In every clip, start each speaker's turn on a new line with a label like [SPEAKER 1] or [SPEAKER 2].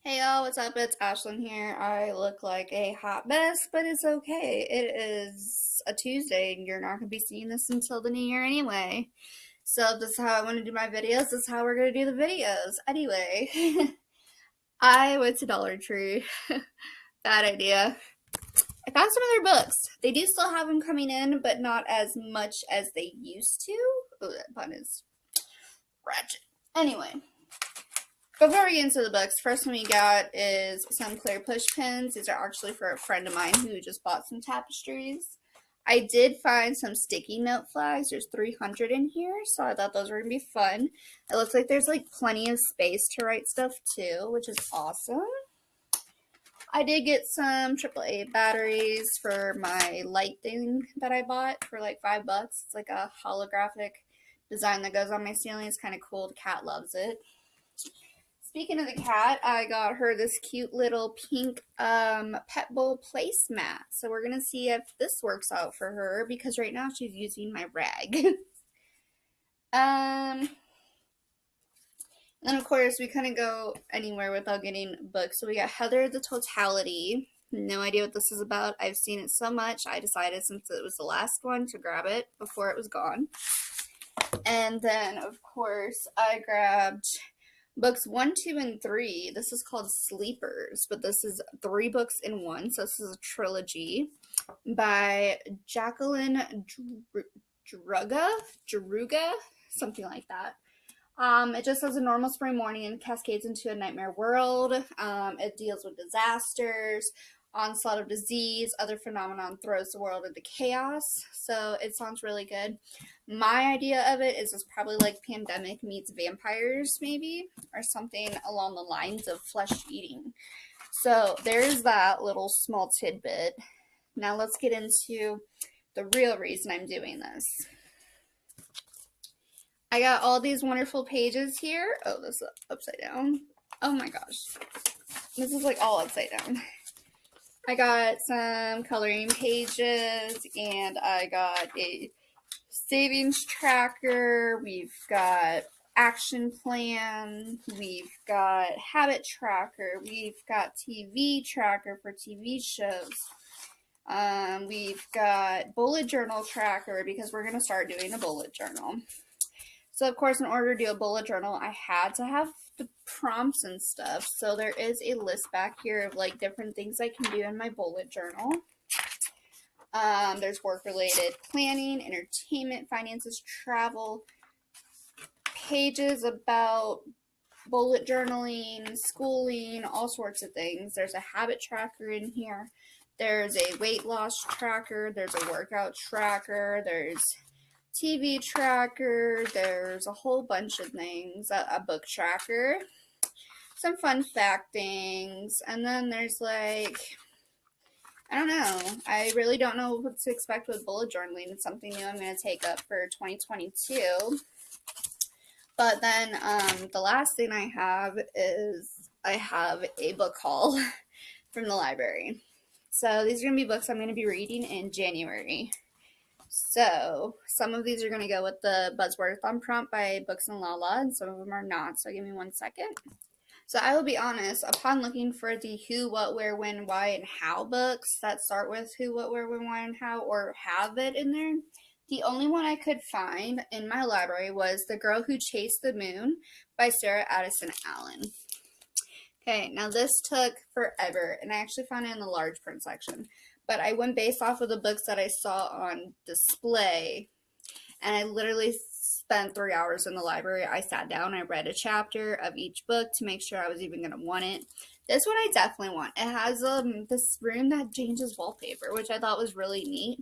[SPEAKER 1] Hey y'all, what's up? It's Ashlyn here. I look like a hot mess, but it's okay. It is a Tuesday and you're not going to be seeing this until the new year anyway. So this is how I want to do my videos. This is how we're going to do the videos. Anyway, I went to Dollar Tree. Bad idea. I found some of their books. They do still have them coming in, but not as much as they used to. Oh, that bun is ratchet. Anyway, before we get into the books, first one we got is some clear push pins. These are actually for a friend of mine who just bought some tapestries. I did find some sticky note flags. There's 300 in here, so I thought those were going to be fun. It looks like there's like plenty of space to write stuff too, which is awesome. I did get some AAA batteries for my light thing that I bought for like $5. It's like a holographic design that goes on my ceiling. It's kind of cool. The cat loves it. Speaking of the cat, I got her this cute little pink pet bowl placemat. So we're going to see if this works out for her because right now she's using my rag. And then of course we couldn't go anywhere without getting books. So we got Heather the Totality. No idea what this is about. I've seen it so much. I decided since it was the last one to grab it before it was gone. And then of course I grabbed books 1, 2, and 3. This is called Sleepers, but this is 3 books in one. So this is a trilogy by Jacqueline Druga, something like that. It just says a normal spring morning and cascades into a nightmare world. It deals with disasters, onslaught of disease, other phenomenon throws the world into chaos. So it sounds really good. My idea of it is it's probably like Pandemic meets vampires, maybe, or something along the lines of flesh eating. So there's that little small tidbit. Now let's get into the real reason I'm doing this. I got all these wonderful pages here. Oh, this is upside down. Oh my gosh. This is like all upside down. I got some coloring pages and I got a savings tracker. We've got action plan. We've got habit tracker. We've got TV tracker for TV shows. We've got bullet journal tracker because we're going to start doing a bullet journal. So, of course, in order to do a bullet journal, I had to have the prompts and stuff. So there is a list back here of like different things I can do in my bullet journal. There's work-related planning, entertainment, finances, travel, pages about bullet journaling, schooling, all sorts of things. There's a habit tracker in here. There's a weight loss tracker. There's a workout tracker. There's TV tracker, there's a whole bunch of things, a book tracker, some fun fact things, and then there's like, I don't know, I really don't know what to expect with bullet journaling. It's something new I'm going to take up for 2022, but then the last thing I have is I have a book haul from the library. So these are going to be books I'm going to be reading in January. So some of these are going to go with the Buzzwordathon prompt by Books and Lala, and some of them are not. So give me 1 second. So I will be honest, upon looking for the who, what, where, when, why, and how books that start with who, what, where, when, why, and how, or have it in there, the only one I could find in my library was The Girl Who Chased the Moon by Sarah Addison Allen. Okay, now this took forever, and I actually found it in the large print section. But I went based off of the books that I saw on display, and I literally spent 3 hours in the library. I sat down, I read a chapter of each book to make sure I was even going to want it. This one I definitely want. It has this room that changes wallpaper, which I thought was really neat.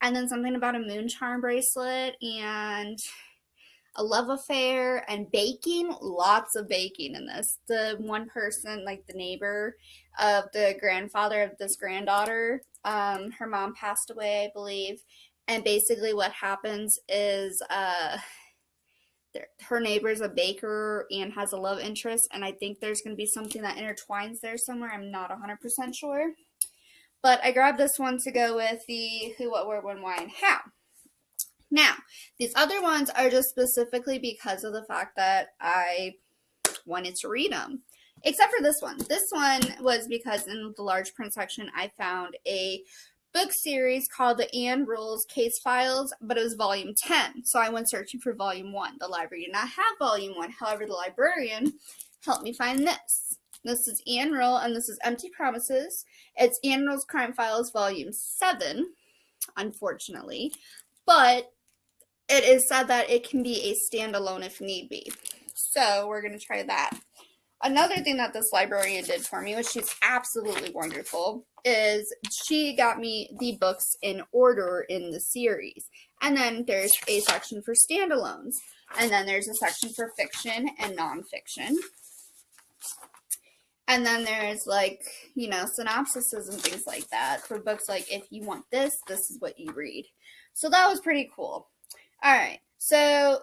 [SPEAKER 1] And then something about a moon charm bracelet and a love affair and baking. Lots of baking in this. The one person, like the neighbor of the grandfather of this granddaughter, her mom passed away, I believe. And basically what happens is her neighbor's a baker and has a love interest. And I think there's going to be something that intertwines there somewhere. I'm not 100% sure. But I grabbed this one to go with the who, what, where, when, why, and how. Now, these other ones are just specifically because of the fact that I wanted to read them. Except for this one. This one was because in the large print section I found a book series called the Anne Rules Case Files, but it was volume 10. So I went searching for volume 1. The library did not have volume 1. However, the librarian helped me find this. This is Anne Rule, and this is Empty Promises. It's Anne Rule's Crime Files volume 7, unfortunately. But it is said that it can be a standalone if need be. So we're going to try that. Another thing that this librarian did for me, which she's absolutely wonderful, is she got me the books in order in the series. And then there's a section for standalones. And then there's a section for fiction and nonfiction. And then there's, like, you know, synopsises and things like that for books like, if you want this, this is what you read. So that was pretty cool. Alright, so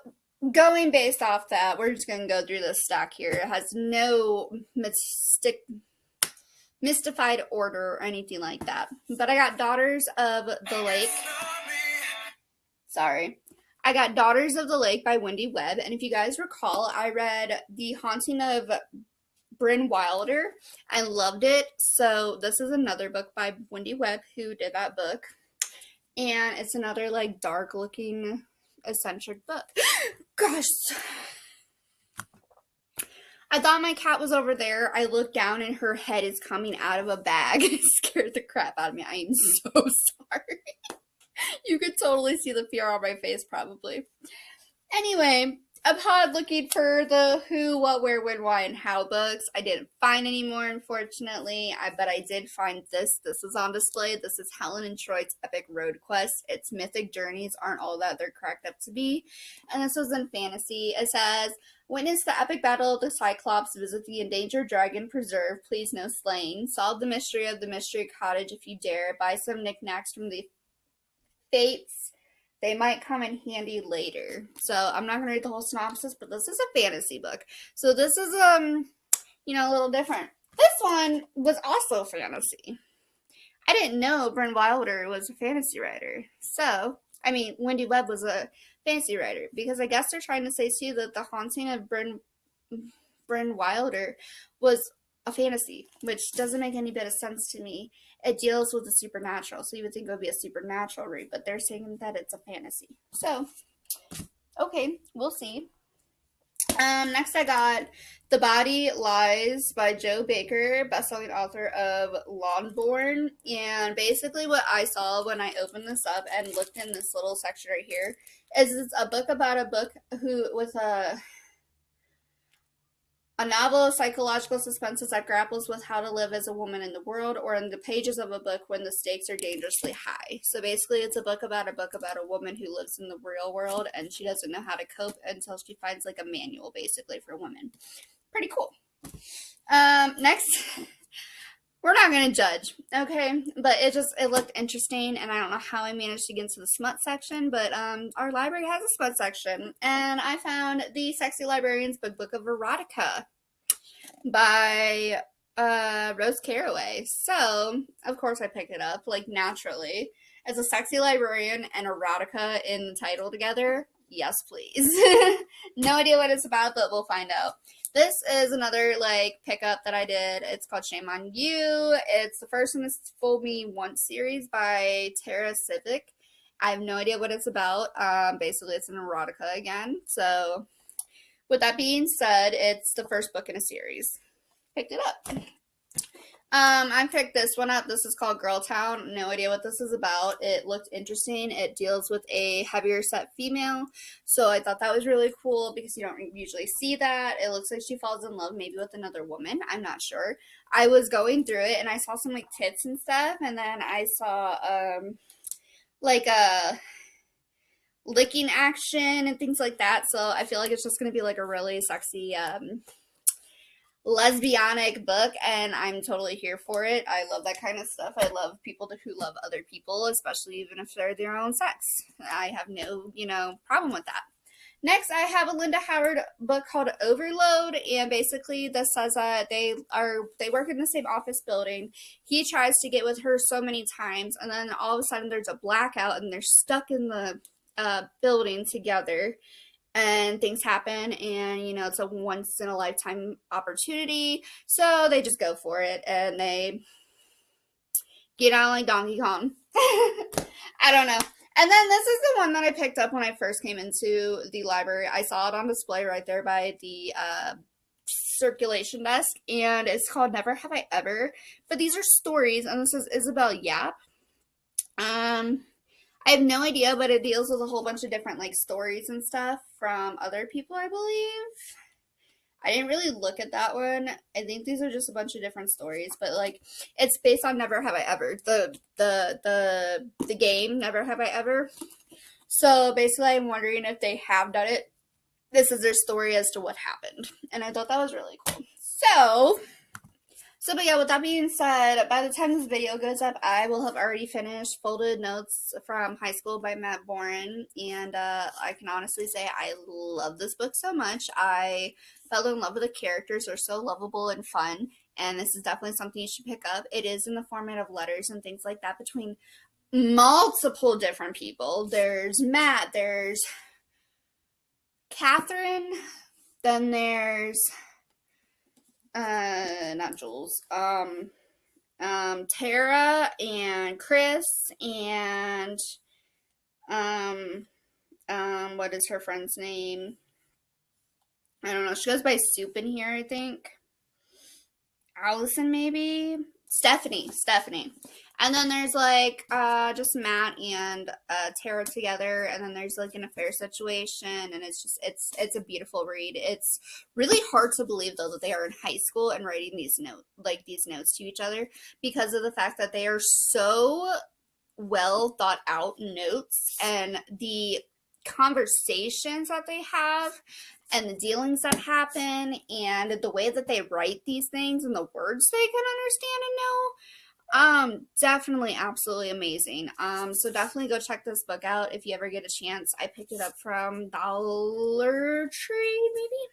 [SPEAKER 1] going based off that, we're just going to go through this stack here. It has no mystified order or anything like that. But I got Daughters of the Lake. Sorry. I got Daughters of the Lake by Wendy Webb. And if you guys recall, I read The Haunting of Bryn Wilder. I loved it. So this is another book by Wendy Webb who did that book. And it's another, like, dark looking eccentric book. Gosh. I thought my cat was over there. I looked down and her head is coming out of a bag. It scared the crap out of me. I am so sorry. You could totally see the fear on my face probably. Anyway, upon looking for the who, what, where, when, why, and how books, I didn't find any more, unfortunately. But I did find this. This is on display. This is Helen and Troy's Epic Road Quest. Its mythic journeys aren't all that they're cracked up to be. And this was in fantasy. It says, witness the epic battle of the Cyclops, visit the endangered dragon preserve, please no slain. Solve the mystery of the mystery cottage if you dare. Buy some knickknacks from the fates. They might come in handy later. So I'm not going to read the whole synopsis, but this is a fantasy book. So this is, you know, a little different. This one was also fantasy. I didn't know Bryn Wilder was a fantasy writer. So, I mean, Wendy Webb was a fantasy writer. Because I guess they're trying to say, too, that The Haunting of Bryn Wilder was a fantasy, which doesn't make any bit of sense to me. It deals with the supernatural, so you would think it would be a supernatural read, but they're saying that it's a fantasy. So, okay, we'll see. Next I got The Body Lies by Joe Baker, best-selling author of Longbourn. And basically what I saw when I opened this up and looked in this little section right here is it's a book about a book who with a novel of psychological suspense that grapples with how to live as a woman in the world, or in the pages of a book when the stakes are dangerously high. So basically it's a book about a woman who lives in the real world and she doesn't know how to cope until she finds like a manual basically for women. Pretty cool. Next, we're not going to judge, okay? But it looked interesting, and I don't know how I managed to get into the smut section, but our library has a smut section, and I found The Sexy Librarian's Book of Erotica by Rose Caraway. So, of course I picked it up, like, naturally. As a sexy librarian and erotica in the title together, yes please. No idea what it's about, but we'll find out. This is another, like, pickup that I did. It's called Shame on You. It's the first in this Fool Me Once series by Tara Civic. I have no idea what it's about. Basically, it's an erotica again. So, with that being said, it's the first book in a series. Picked it up. I picked this one up. This is called Girl Town. No idea what this is about. It looked interesting. It deals with a heavier set female. So I thought that was really cool because you don't usually see that. It looks like she falls in love maybe with another woman. I'm not sure. I was going through it and I saw some like tits and stuff. And then I saw like a licking action and things like that. So I feel like it's just going to be like a really sexy lesbianic book, and I'm totally here for it. I love that kind of stuff. I love people who love other people, especially even if they're their own sex. I have no, problem with that. Next, I have a Linda Howard book called Overload, and basically this says that they work in the same office building. He tries to get with her so many times, and then all of a sudden there's a blackout, and they're stuck in the building together. and things happen, and it's a once in a lifetime opportunity, so they just go for it and they get out like Donkey Kong. I don't know. And then this is the one that I picked up when I first came into the library. I saw it on display right there by the circulation desk, and it's called Never Have I Ever. But these are stories, and this is Isabel Yap. I have no idea, but it deals with a whole bunch of different like stories and stuff from other people, I believe. I didn't really look at that one. I think these are just a bunch of different stories, but like it's based on Never Have I Ever, the game Never Have I Ever. So basically, I'm wondering if they have done it. This is their story as to what happened, and I thought that was really cool. But yeah, with that being said, by the time this video goes up, I will have already finished Folded Notes from High School by Matt Boren, and I can honestly say I love this book so much. I fell in love with the characters. They're so lovable and fun, and this is definitely something you should pick up. It is in the format of letters and things like that between multiple different people. There's Matt, there's Catherine, then there's not Jules, Tara and Chris and what is her friend's name? I don't know. She goes by Soup in here, I think. Allison, maybe? Stephanie. And then there's like just Matt and Tara together, and then there's like an affair situation, and it's a beautiful read. It's really hard to believe though that they are in high school and writing these notes to each other, because of the fact that they are so well thought out notes, and the conversations that they have and the dealings that happen and the way that they write these things and the words they can understand and know. Definitely absolutely amazing. So definitely go check this book out if you ever get a chance. I picked it up from Dollar Tree, maybe?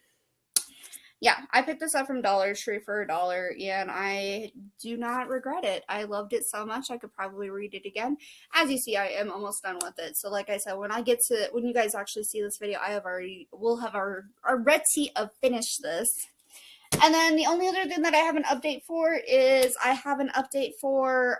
[SPEAKER 1] Yeah, I picked this up from Dollar Tree for $1, and I do not regret it. I loved it so much I could probably read it again. As you see, I am almost done with it. So like I said, when you guys actually see this video, we'll have already finished this. And then the only other thing that I have an update for is I have an update for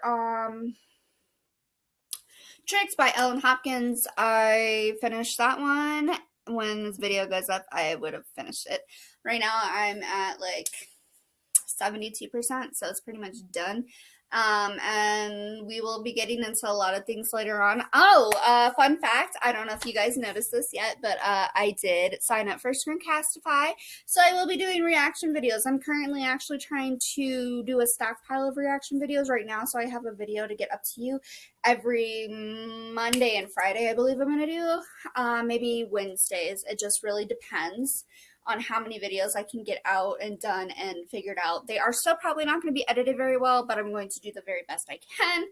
[SPEAKER 1] Tricks by Ellen Hopkins. I finished that one. When this video goes up, I would have finished it. Right now, I'm at like 72%, so it's pretty much done. And we will be getting into a lot of things later on. Fun fact, I don't know if you guys noticed this yet, but I did sign up for Screencastify, so I will be doing reaction videos. I'm currently actually trying to do a stockpile of reaction videos right now, so I have a video to get up to you every Monday and Friday, I believe I'm going to do. Maybe Wednesdays. It just really depends on how many videos I can get out and done and figured out. They are still probably not going to be edited very well, but I'm going to do the very best I can.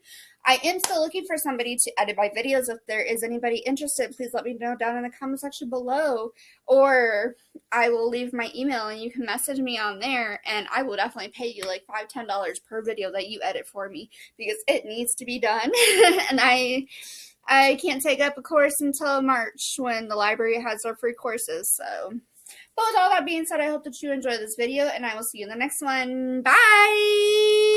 [SPEAKER 1] I am still looking for somebody to edit my videos. If there is anybody interested, please let me know down in the comment section below, or I will leave my email and you can message me on there, and I will definitely pay you like $5-10 per video that you edit for me, because it needs to be done. And I can't take up a course until March when the library has their free courses, so. But with all that being said, I hope that you enjoy this video, and I will see you in the next one. Bye!